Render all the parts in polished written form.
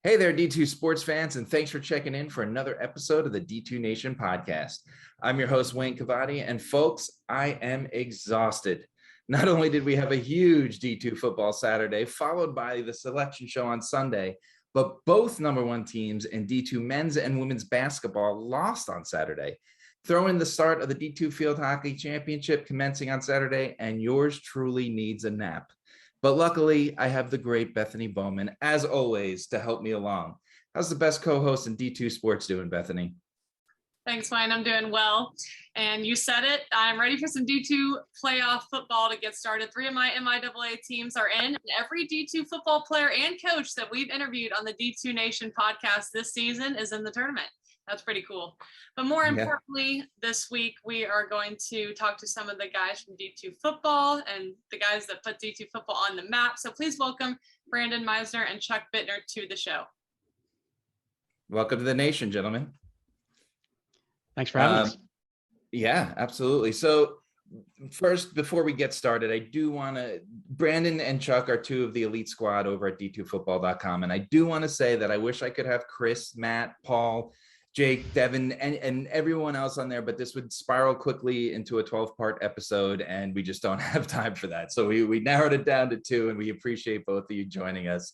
Hey there, D2 sports fans, and thanks for checking in for another episode of the D2 Nation Podcast. I'm your host, Wayne Cavadi, and folks, I am exhausted. Not only did we have a huge D2 football Saturday, followed by the selection show on Sunday, but both number one teams in D2 men's and women's basketball lost on Saturday. Throw in the start of the D2 Field Hockey Championship commencing on Saturday, and yours truly needs a nap. But luckily, I have the great Bethany Bowman, as always, to help me along. How's the best co-host in D2 Sports doing, Bethany? Thanks, Wayne. I'm doing well. And you said it. I'm ready for some D2 playoff football to get started. 3 of my MIAA teams are in. And every D2 football player and coach that we've interviewed on the D2 Nation podcast this season is in the tournament. That's pretty cool. But more importantly, this week we are going to talk to some of the guys from D2 football and the guys that put D2 football on the map. So please welcome Brandon Misener and Chuck Bitner to the show. Welcome to the nation, gentlemen. Thanks for having us. Yeah, absolutely. So first, before we get started, I do want to, Brandon and Chuck are two of the elite squad over at d2football.com. And I do want to say that I wish I could have Chris, Matt, Paul, Jake, Devin, and everyone else on there, but this would spiral quickly into a 12-part episode, and we just don't have time for that. So we narrowed it down to 2, and we appreciate both of you joining us.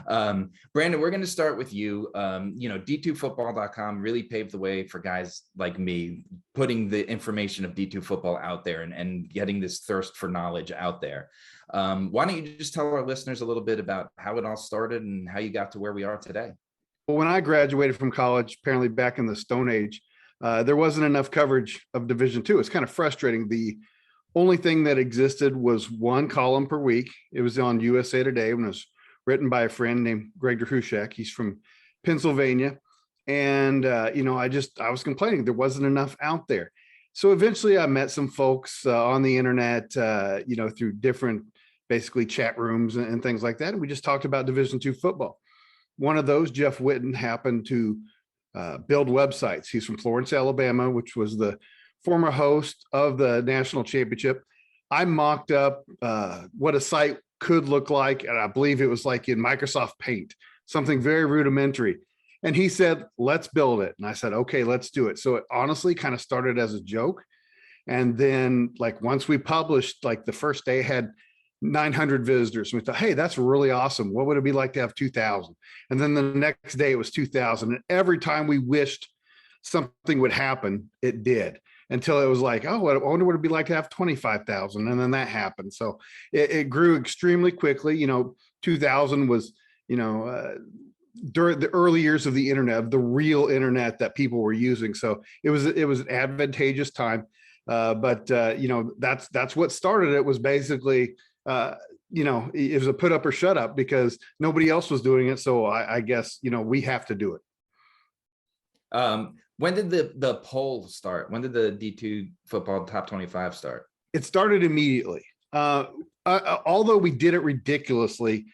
Brandon, we're going to start with you. D2football.com really paved the way for guys like me, putting the information of D2 football out there and getting this thirst for knowledge out there. Why don't you just tell our listeners a little bit about how it all started and how you got to where we are today? Well, when I graduated from college, apparently back in the Stone Age, there wasn't enough coverage of Division II. It's kind of frustrating. The only thing that existed was one column per week. It was on USA Today when it was written by a friend named Greg Derhushek. He's from Pennsylvania. And, I was complaining there wasn't enough out there. So eventually I met some folks on the internet, through different basically chat rooms and things like that. And we just talked about Division II football. One of those, Jeff Witten, happened to build websites. He's from Florence, Alabama, which was the former host of the national championship. I mocked up what a site could look like, and I believe it was like in Microsoft Paint, something very rudimentary. And he said, let's build it. And I said, okay, let's do it. So it honestly kind of started as a joke. And then once we published, the first day had 900 visitors. We thought, hey, that's really awesome. What would it be like to have 2,000? And then the next day it was 2,000. And every time we wished something would happen, it did, until it was like, oh, I wonder what it'd be like to have 25,000. And then that happened. So it grew extremely quickly. 2,000 was, during the early years of the internet, the real internet that people were using. So it was an advantageous time. But that's what started it. Was basically it was a put up or shut up because nobody else was doing it. So I guess, we have to do it. When did the poll start? When did the D2 football top 25 start? It started immediately. Although we did it ridiculously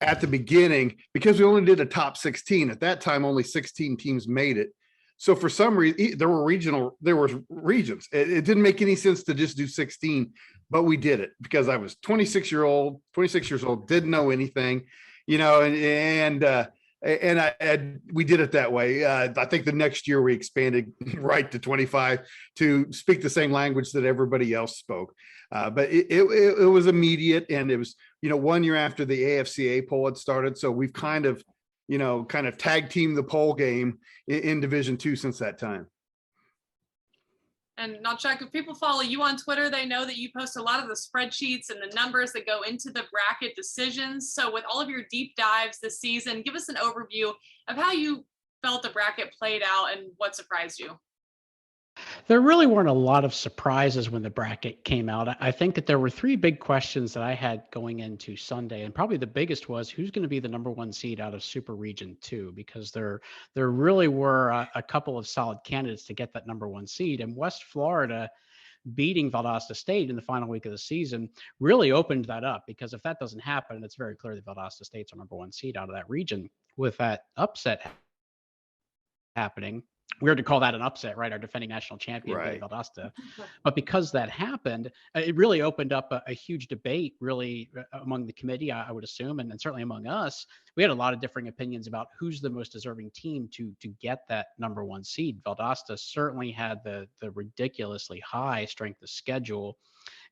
at the beginning, because we only did a top 16. At that time, only 16 teams made it. So for some reason, there were regions. It didn't make any sense to just do 16, but we did it because I was 26 years old, didn't know anything, and we did it that way. I think the next year we expanded right to 25 to speak the same language that everybody else spoke. But it was immediate, and it was, 1 year after the AFCA poll had started. So we've kind of tag team the poll game in Division II since that time. And now, Chuck, if people follow you on Twitter, they know that you post a lot of the spreadsheets and the numbers that go into the bracket decisions. So with all of your deep dives this season, give us an overview of how you felt the bracket played out and what surprised you. There really weren't a lot of surprises when the bracket came out. I think that there were 3 big questions that I had going into Sunday, and probably the biggest was who's going to be the number 1 seed out of Super Region 2, because there really were a couple of solid candidates to get that number 1 seed, and West Florida beating Valdosta State in the final week of the season really opened that up, because if that doesn't happen, it's very clear that Valdosta State's our number 1 seed out of that region. With that upset happening, weird to call that an upset, right? Our defending national champion, Right. Valdosta. But because that happened, it really opened up a huge debate, really, among the committee, I would assume, and certainly among us. We had a lot of differing opinions about who's the most deserving team to get that number one seed. Valdosta certainly had the ridiculously high strength of schedule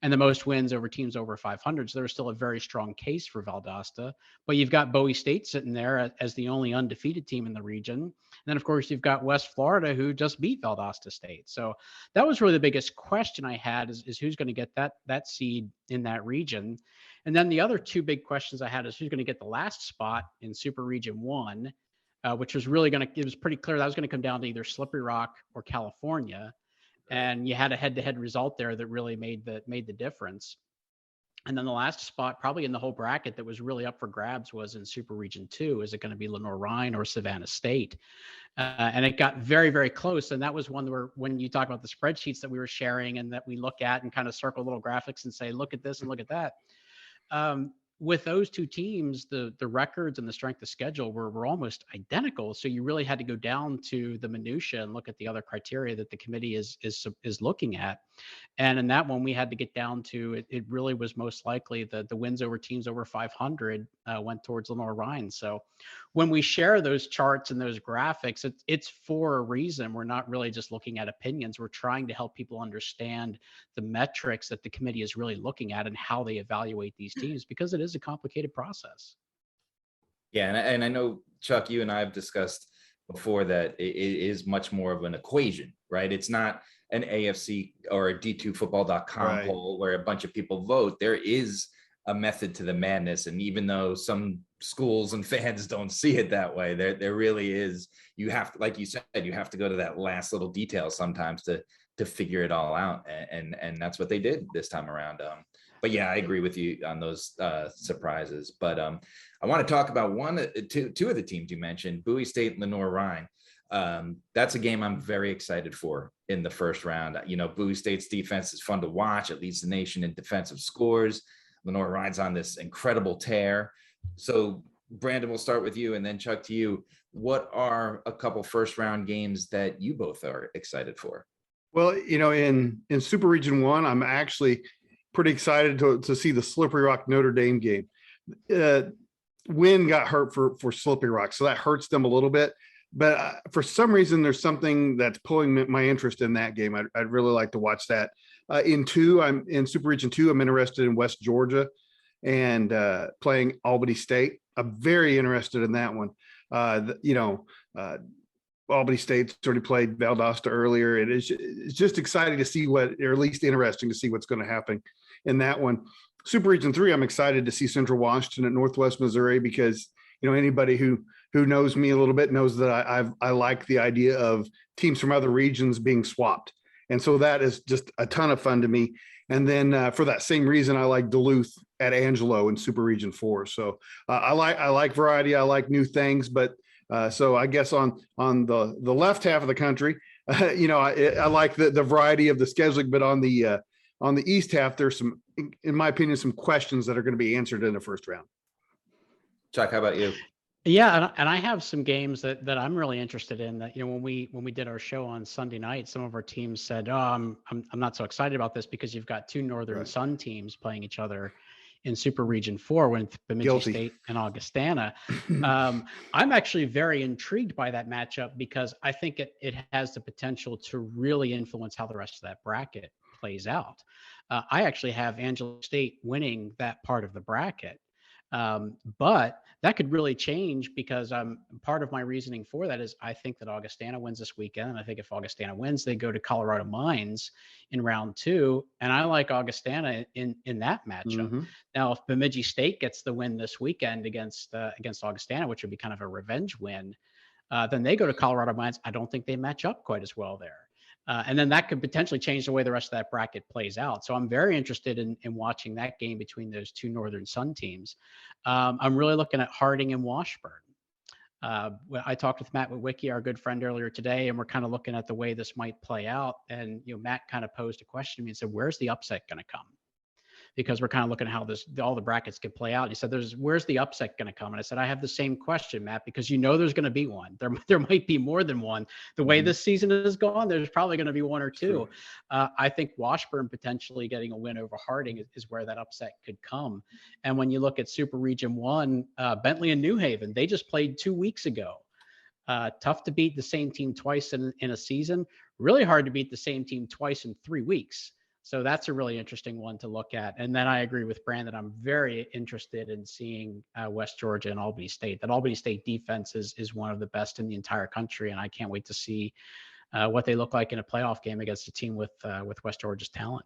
and the most wins over teams over 500. So there was still a very strong case for Valdosta. But you've got Bowie State sitting there as the only undefeated team in the region. And then, of course, you've got West Florida, who just beat Valdosta State. So that was really the biggest question I had is who's going to get that seed in that region. And then the other two big questions I had is who's going to get the last spot in Super Region 1, which was really it was pretty clear that was going to come down to either Slippery Rock or California. And you had a head-to-head result there that really made the difference. And then the last spot, probably in the whole bracket that was really up for grabs, was in Super Region 2. Is it going to be Lenore-Rhine or Savannah State? And it got very, very close. And that was one where, when you talk about the spreadsheets that we were sharing and that we look at and kind of circle little graphics and say, look at this and look at that. With those two teams, the records and the strength of schedule were almost identical. So you really had to go down to the minutia and look at the other criteria that the committee is looking at. And in that one, we had to get down to it really was most likely the wins over teams over 500 went towards Lenore-Rhine. So when we share those charts and those graphics, it's for a reason. We're not really just looking at opinions. We're trying to help people understand the metrics that the committee is really looking at and how they evaluate these teams, because it is a complicated process. Yeah, and I know, Chuck, you and I have discussed before that it is much more of an equation, right? It's not an AFC or a D2football.com Right. poll where a bunch of people vote. There is a method to the madness. And even though some schools and fans don't see it that way, there really is. You have to, like you said, you have to go to that last little detail sometimes to figure it all out. And that's what they did this time around. But yeah, I agree with you on those surprises. But I want to talk about two of the teams you mentioned, Bowie State, Lenore-Rhine. That's a game I'm very excited for in the first round. You know, Bowie State's defense is fun to watch. It leads the nation in defensive scores. Lenore-Rhine's on this incredible tear. So Brandon, we'll start with you, and then Chuck, to you. What are a couple first round games that you both are excited for? Well, you know, in Super Region 1, I'm actually pretty excited to see the Slippery Rock Notre Dame game. Wynn got hurt for Slippery Rock, so that hurts them a little bit. But for some reason, there's something that's pulling my interest in that game. I'd really like to watch that. In Super Region 2, I'm interested in West Georgia and playing Albany State. I'm very interested in that one. Albany State's already played Valdosta earlier. It's just exciting to see or at least interesting to see what's going to happen in that one. Super Region 3, I'm excited to see Central Washington at Northwest Missouri, because, you know, anybody who knows me a little bit knows that I like the idea of teams from other regions being swapped. And so that is just a ton of fun to me. And then for that same reason, I like Duluth at Angelo in Super Region 4. So I like variety. I like new things. But so I guess on the left half of the country, I like the variety of the scheduling. But on the east half, there's some, in my opinion, some questions that are going to be answered in the first round. Chuck, how about you? Yeah, and I have some games that I'm really interested in. That, you know, when we did our show on Sunday night, some of our teams said, "Oh, I'm not so excited about this because you've got two Northern Sun teams playing each other in Super Region 4 with Bemidji State and Augustana." I'm actually very intrigued by that matchup because I think it has the potential to really influence how the rest of that bracket plays out. I actually have Angelo State winning that part of the bracket. But that could really change because part of my reasoning for that is I think that Augustana wins this weekend. And I think if Augustana wins, they go to Colorado Mines in round 2. And I like Augustana in that matchup. Mm-hmm. Now, if Bemidji State gets the win this weekend against Augustana, which would be kind of a revenge win, then they go to Colorado Mines. I don't think they match up quite as well there. And then that could potentially change the way the rest of that bracket plays out. So I'm very interested in watching that game between those two Northern Sun teams. I'm really looking at Harding and Washburn. I talked with Matt Witwicky, our good friend, earlier today, and we're kind of looking at the way this might play out. And, you know, Matt kind of posed a question to me and said, where's the upset going to come? because we're kind of looking at how all the brackets could play out. He said, where's the upset going to come? And I said, I have the same question, Matt, because there's going to be one. There might be more than one. The way this season has gone, there's probably going to be one or two. I think Washburn potentially getting a win over Harding is where that upset could come. And when you look at Super Region 1, Bentley and New Haven, they just played 2 weeks ago. Tough to beat the same team twice in a season. Really hard to beat the same team twice in 3 weeks. So that's a really interesting one to look at. And then I agree with Brandon. I'm very interested in seeing West Georgia and Albany State. That Albany State defense is one of the best in the entire country, and I can't wait to see what they look like in a playoff game against a team with West Georgia's talent.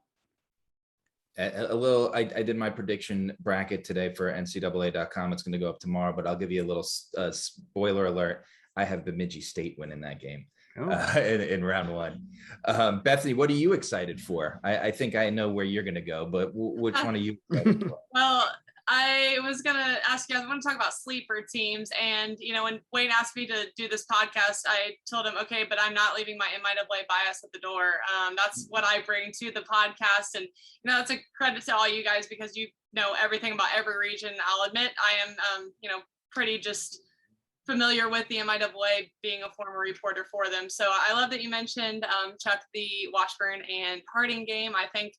I did my prediction bracket today for NCAA.com. It's going to go up tomorrow, but I'll give you a little spoiler alert. I have Bemidji State winning that game. In round one. Bethany, what are you excited for? I think I know where you're going to go, but which one are you excited for? Well, I was going to ask you guys, I want to talk about sleeper teams. And, when Wayne asked me to do this podcast, I told him, okay, but I'm not leaving my MIAA bias at the door. That's what I bring to the podcast. And, that's a credit to all you guys because you know everything about every region. I'll admit I am, pretty just familiar with the MIAA, being a former reporter for them. So I love that you mentioned, Chuck, the Washburn and Harding game. I think,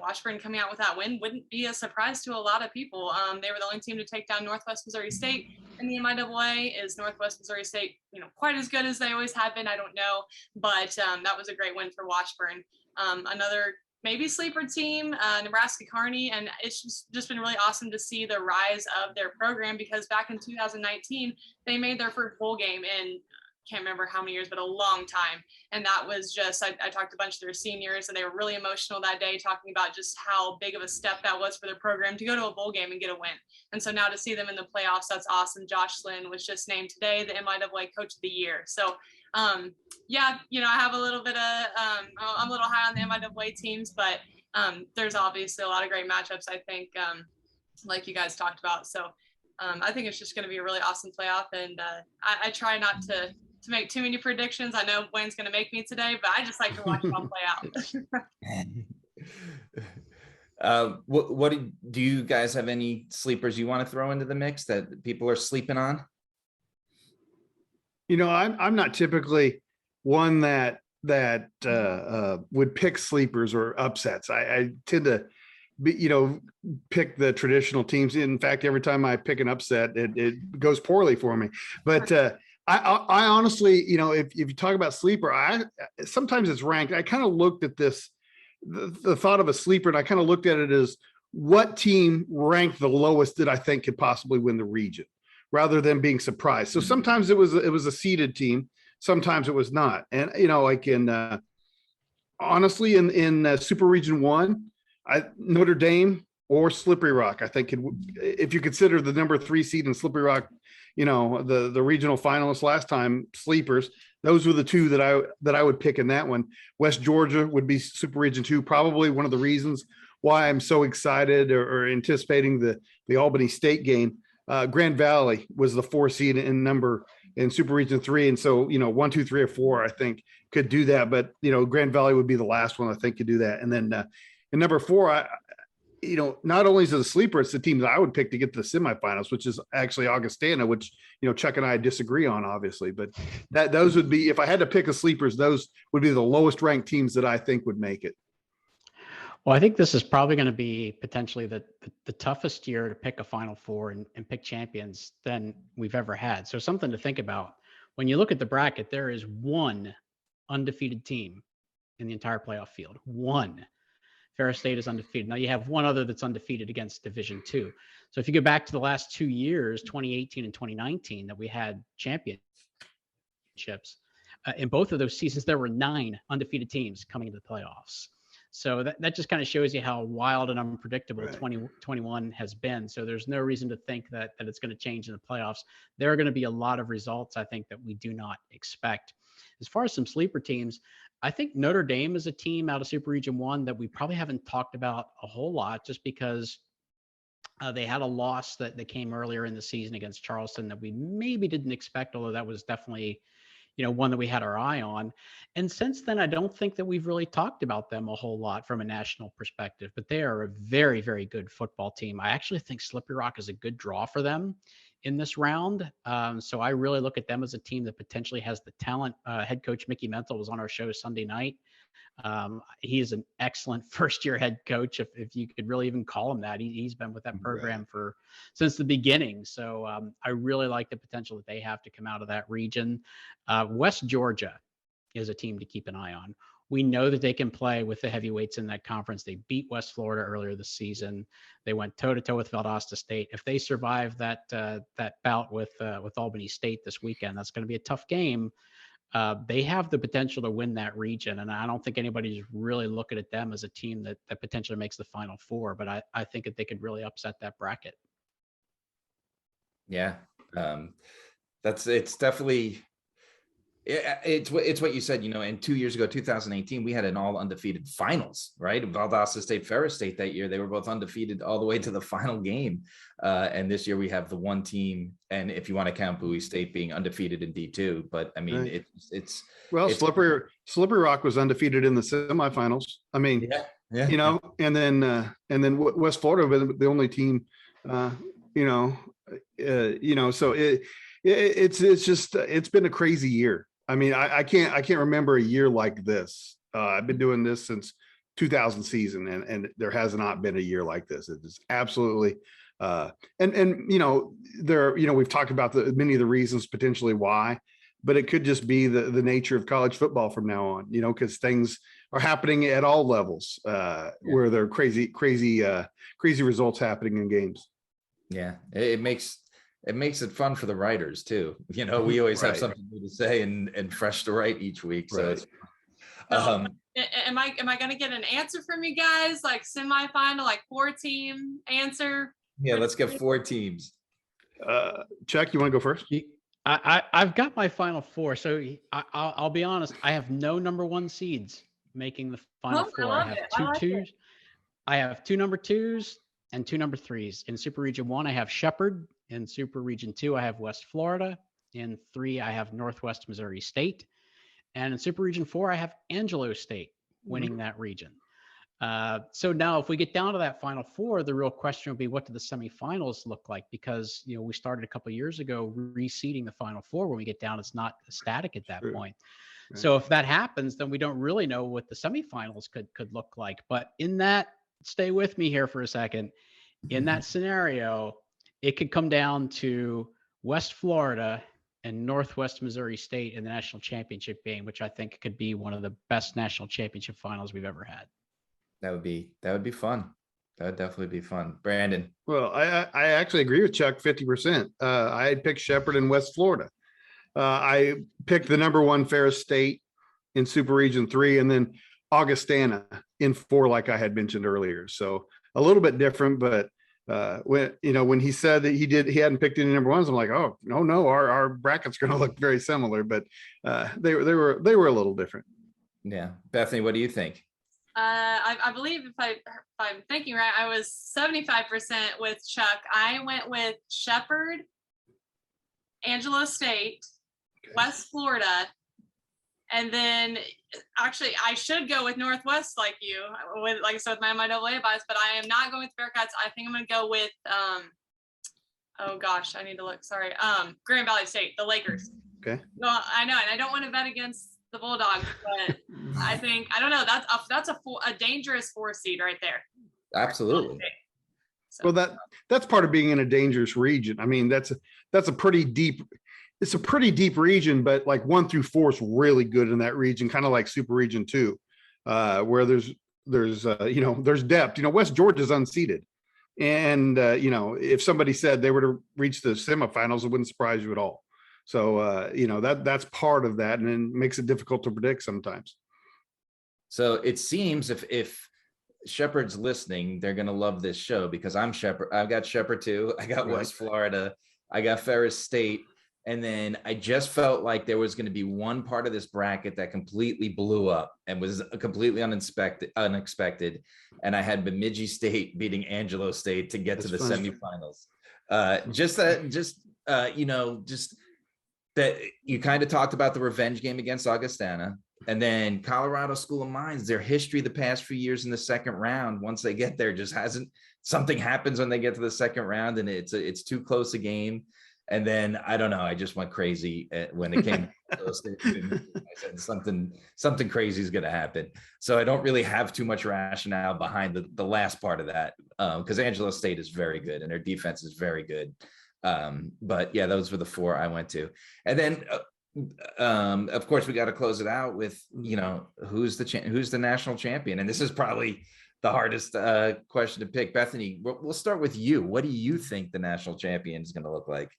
Washburn coming out with that win wouldn't be a surprise to a lot of people. They were the only team to take down Northwest Missouri State in the MIAA. Is Northwest Missouri State, quite as good as they always have been? I don't know, but that was a great win for Washburn. Another maybe sleeper team, Nebraska Kearney, and it's just been really awesome to see the rise of their program because back in 2019, they made their first bowl game in, can't remember how many years, but a long time. And that was just, I talked to a bunch of their seniors and they were really emotional that day talking about just how big of a step that was for their program to go to a bowl game and get a win. And so now to see them in the playoffs, that's awesome. Josh Lynn was just named today the MIAA Coach of the Year. So I have a little bit of, I'm a little high on the MIAA teams, but there's obviously a lot of great matchups, I think, like you guys talked about. So I think it's just going to be a really awesome playoff. And I try not to make too many predictions. I know Wayne's going to make me today, but I just like to watch it all play out. What do you guys have any sleepers you want to throw into the mix that people are sleeping on? I'm not typically one that would pick sleepers or upsets. I tend to pick the traditional teams. In fact, every time I pick an upset, it goes poorly for me. But I honestly, if you talk about sleeper, sometimes it's ranked. I kind of looked at this, the thought of a sleeper, and I kind of looked at it as what team ranked the lowest that I think could possibly win the region, rather than being surprised. So sometimes it was a seeded team, sometimes it was not. And honestly, in Super Region 1, Notre Dame or Slippery Rock, I think if you consider the number 3 seed in Slippery Rock, the regional finalists last time, sleepers, those were the two that I would pick in that one. West Georgia would be Super Region 2, probably one of the reasons why I'm so excited or anticipating the Albany State game. Grand Valley was the 4 seed in Super Region 3. And so, 1, 2, 3, or 4, I think could do that. But, Grand Valley would be the last one I think could do that. And then in number 4, not only is it a sleeper, it's the team that I would pick to get to the semifinals, which is actually Augustana, which, Chuck and I disagree on, obviously. But those would be, if I had to pick a sleepers, those would be the lowest ranked teams that I think would make it. Well, I think this is probably going to be potentially the toughest year to pick a Final Four and pick champions than we've ever had. So something to think about. When you look at the bracket, there is one undefeated team in the entire playoff field. One. Ferris State is undefeated. Now you have one other that's undefeated against Division II. So if you go back to the last 2 years, 2018 and 2019, that we had championships, in both of those seasons, there were 9 undefeated teams coming into the playoffs. So that just kind of shows you how wild and unpredictable 2021 has been. So there's no reason to think that it's going to change in the playoffs. There are going to be a lot of results, I think, that we do not expect. As far as some sleeper teams, I think Notre Dame is a team out of Super Region 1 that we probably haven't talked about a whole lot just because they had a loss that came earlier in the season against Charleston that we maybe didn't expect, although that was definitely, one that we had our eye on. And since then, I don't think that we've really talked about them a whole lot from a national perspective, but they are a very, very good football team. I actually think Slippery Rock is a good draw for them in this round. So I really look at them as a team that potentially has the talent. Head coach Mickey Mental was on our show Sunday night. He is an excellent first-year head coach, if you could really even call him that. He's been with that program since the beginning. So I really like the potential that they have to come out of that region. West Georgia is a team to keep an eye on. We know that they can play with the heavyweights in that conference. They beat West Florida earlier this season. They went toe-to-toe with Valdosta State. If they survive that bout with Albany State this weekend, that's going to be a tough game. They have the potential to win that region, and I don't think anybody's really looking at them as a team that potentially makes the Final Four, but I think that they could really upset that bracket. Yeah, it's definitely it's what you said. In 2 years ago, 2018, we had an all undefeated finals, right? Valdosta State, Ferris State that year, they were both undefeated all the way to the final game. And this year we have the one team, and if you want to count Bowie State being undefeated in D2, but I mean, right. it's Slippery Rock was undefeated in the semifinals. I mean, yeah. And then West Florida was the only team, so it's been a crazy year. I mean, I can't remember a year like this. I've been doing this since 2000 season, and there has not been a year like this. It is absolutely, we've talked about many of the reasons potentially why, but it could just be the nature of college football from now on. Because things are happening at all levels where there are crazy results happening in games. Yeah, it makes it fun for the writers too. We always have something new to say and fresh to write each week. So it's am I going to get an answer from you guys, like semifinal, like 4-team answer? Yeah, let's get 4 teams. Chuck, you want to go first? I've got my Final Four. So I'll be honest, I have no number 1 seeds making the Final Four. I have 2 number 2s and 2 number 3s. In Super Region 1, I have Shepherd. In Super Region 2, I have West Florida. In 3, I have Northwest Missouri State. And in Super Region 4, I have Angelo State winning that region. So now if we get down to that Final Four, the real question will be, what do the semifinals look like? Because, we started a couple of years ago reseeding the Final Four. When we get down, it's not static at that point. Right. So if that happens, then we don't really know what the semifinals could look like. But in that, stay with me here for a second. In that scenario, it could come down to West Florida and Northwest Missouri State in the national championship game, which I think could be one of the best national championship finals we've ever had. That would be fun. That would definitely be fun. Brandon. Well, I actually agree with Chuck 50%. I had picked Shepherd in West Florida. I picked the number 1 Ferris State in Super Region 3, and then Augustana in 4, like I had mentioned earlier. So a little bit different, but when he said that he hadn't picked any number 1s, I'm like, oh no, our bracket's going to look very similar, but they were a little different. Yeah, Bethany, what do you think? I believe if I'm thinking right, I was 75% with Chuck. I went with Shepherd, Angelo State, West Florida, and then actually I should go with Northwest like you, with like I said with my MIAA bias, but I am not going with Bearcats. I think I'm going to go with oh gosh, I need to look. Sorry, Grand Valley State, the Lakers. Okay. Well, I know, and I don't want to bet against the Bulldogs, but I think I don't know. That's a dangerous 4 seed right there. Absolutely. So, well, that's part of being in a dangerous region. I mean, that's a pretty deep. It's a pretty deep region, but like 1 through 4 is really good in that region, kind of like Super Region 2, where there's depth. West Georgia's unseeded, and if somebody said they were to reach the semifinals, it wouldn't surprise you at all. So that's part of that, and it makes it difficult to predict sometimes. So it seems if Shepherd's listening, they're gonna love this show because I'm Shepherd. I've got Shepherd too. I got West Florida. I got Ferris State. And then I just felt like there was going to be one part of this bracket that completely blew up and was completely unexpected. And I had Bemidji State beating Angelo State to get to the semifinals. that you kind of talked about the revenge game against Augustana, and then Colorado School of Mines, their history the past few years in the second round, once they get there, just hasn't, something happens when they get to the second round and it's too close a game. And then I don't know, I just went crazy when it came close. I said something crazy is going to happen. So I don't really have too much rationale behind the last part of that, because Angelo State is very good and their defense is very good. But yeah, those were the four I went to. And then of course we got to close it out with, who's the national champion. And this is probably the hardest question to pick. Bethany, we'll start with you. What do you think the national champion is going to look like?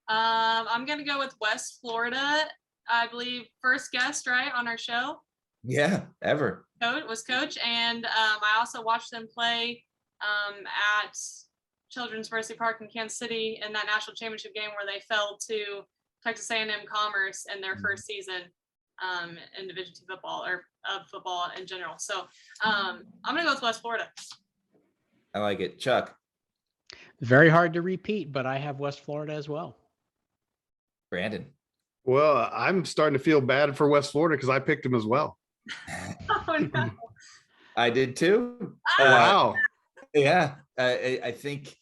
I'm going to go with West Florida. I believe first guest, right, on our show. Yeah, ever. Coach. And I also watched them play at Children's Mercy Park in Kansas City in that national championship game where they fell to Texas A&M Commerce in their first season in Division II football, or of football in general. So I'm going to go with West Florida. I like it. Chuck? Very hard to repeat, but I have West Florida as well. Brandon? Well, I'm starting to feel bad for West Florida because I picked them as well. Oh, no. I did too. Wow. Yeah, I think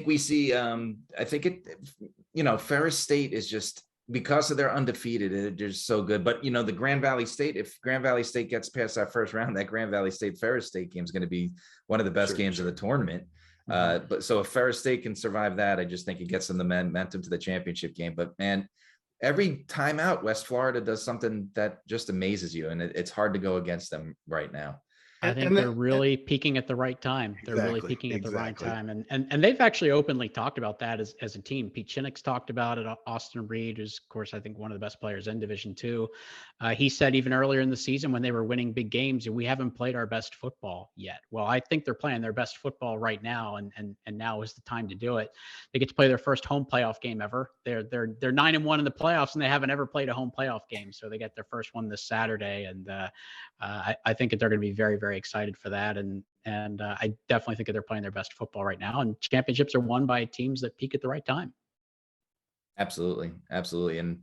we see. I think it. Ferris State is just, because of their undefeated, they're just so good. But the Grand Valley State, if Grand Valley State gets past that first round, that Grand Valley State Ferris State game is going to be one of the best games of the tournament. But so if Ferris State can survive that, I just think it gets them the momentum to the championship game. But man, every time out, West Florida does something that just amazes you, and it's hard to go against them right now. I think they're really peaking at the right time. They're really peaking at the right time. And they've actually openly talked about that as a team. Pete Chinnick's talked about it. Austin Reed, who's, of course, I think one of the best players in Division II. He said even earlier in the season when they were winning big games, we haven't played our best football yet. Well, I think they're playing their best football right now, and now is the time to do it. They get to play their first home playoff game ever. They're 9-1 in the playoffs, and they haven't ever played a home playoff game. So they get their first one this Saturday, and I think that they're going to be very, very excited for that. And I definitely think that they're playing their best football right now. And championships are won by teams that peak at the right time. Absolutely. And,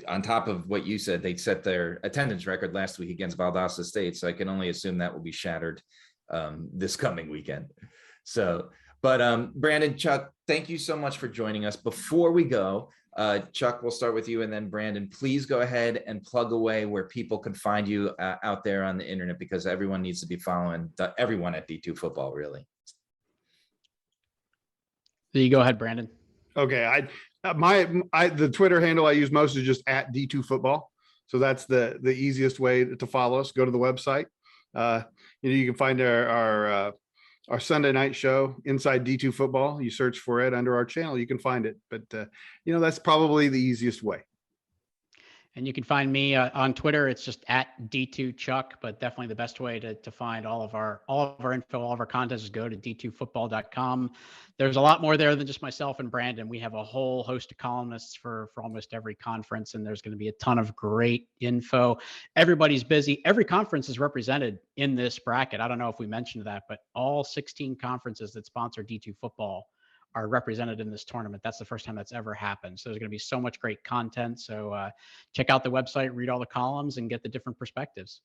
on top of what you said, they set their attendance record last week against Valdosta State. So I can only assume that will be shattered this coming weekend. So, but Brandon, Chuck, thank you so much for joining us. Before we go, Chuck, we'll start with you, and then Brandon, please go ahead and plug away where people can find you out there on the internet, because everyone needs to be following everyone at D2 Football, really. So you go ahead, Brandon. Okay. The Twitter handle I use most is just at D2 Football. So that's the easiest way to follow us. Go to the website. You can find our Sunday night show, Inside D2 Football. You search for it under our channel, you can find it. But, that's probably the easiest way. And you can find me on Twitter. It's just at D2 Chuck, but definitely the best way to find all of our info, all of our content is go to d2football.com. There's a lot more there than just myself and Brandon. We have a whole host of columnists for almost every conference, and there's going to be a ton of great info. Everybody's busy. Every conference is represented in this bracket. I don't know if we mentioned that, but all 16 conferences that sponsor D2 football are represented in this tournament. That's the first time that's ever happened. So there's going to be so much great content. So check out the website, read all the columns, and get the different perspectives.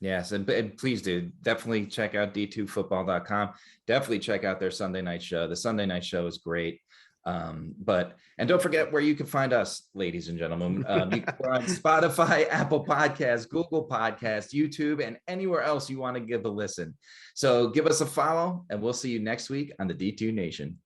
Yes, and please do definitely check out d2football.com. Definitely check out their Sunday night show. The Sunday night show is great. And don't forget where you can find us, ladies and gentlemen. We're on Spotify, Apple Podcasts, Google Podcasts, YouTube, and anywhere else you want to give a listen. So give us a follow, and we'll see you next week on the D2 Nation.